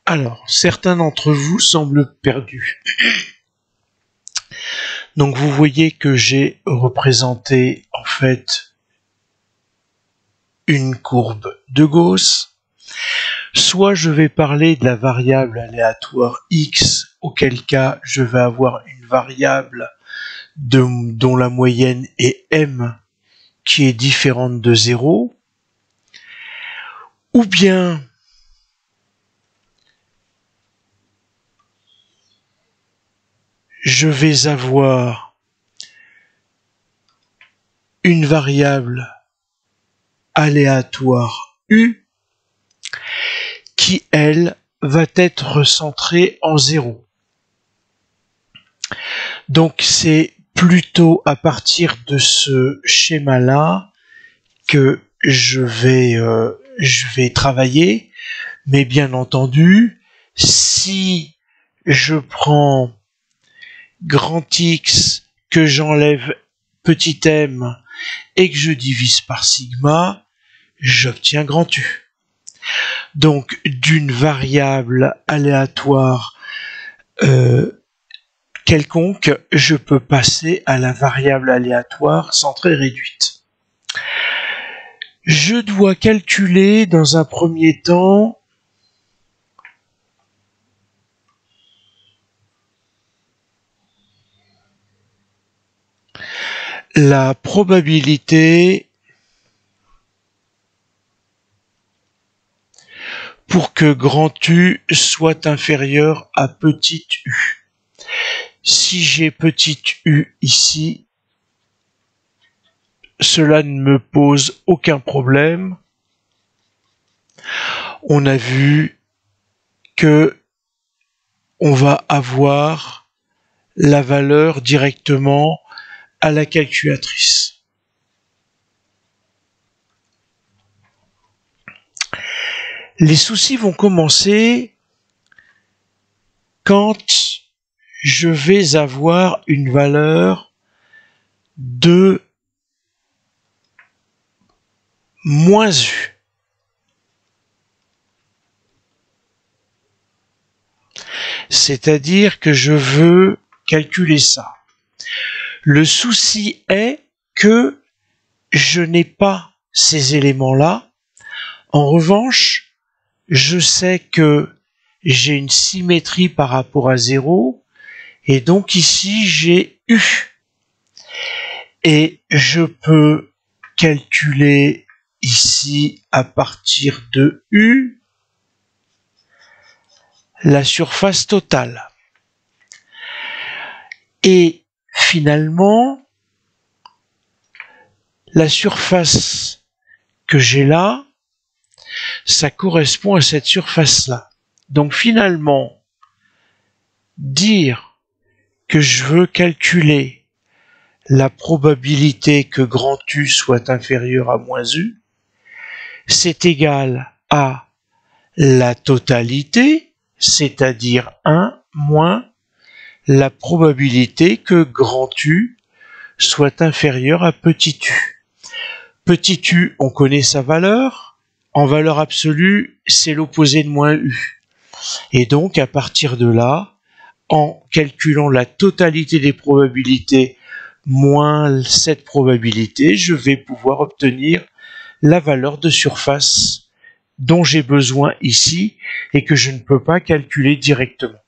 Alors, certains d'entre vous semblent perdus. Donc vous voyez que j'ai représenté en fait une courbe de Gauss. Soit je vais parler de la variable aléatoire x, auquel cas je vais avoir une variable dont la moyenne est m, qui est différente de 0, ou bien je vais avoir une variable aléatoire u qui, elle, va être centrée en 0. Donc c'est plutôt à partir de ce schéma-là que je vais travailler, mais bien entendu, si je prends grand X, que j'enlève petit m et que je divise par sigma, j'obtiens grand U. Donc d'une variable aléatoire quelconque, je peux passer à la variable aléatoire centrée réduite. Je dois calculer dans un premier temps la probabilité pour que grand U soit inférieur à petit u. Si j'ai petit u ici, cela ne me pose aucun problème. On a vu que on va avoir la valeur directement à la calculatrice. Les soucis vont commencer quand je vais avoir une valeur de moins u. C'est-à-dire que je veux calculer ça. Le souci est que je n'ai pas ces éléments-là. En revanche, je sais que j'ai une symétrie par rapport à 0, et donc ici j'ai u. Et je peux calculer ici à partir de u la surface totale. Et finalement, la surface que j'ai là, ça correspond à cette surface-là. Donc finalement, dire que je veux calculer la probabilité que grand U soit inférieur à moins U, c'est égal à la totalité, c'est-à-dire 1 moins la probabilité que grand U soit inférieur à petit u. Petit u, on connaît sa valeur. En valeur absolue, c'est l'opposé de moins u. Et donc, à partir de là, en calculant la totalité des probabilités moins cette probabilité, je vais pouvoir obtenir la valeur de surface dont j'ai besoin ici et que je ne peux pas calculer directement.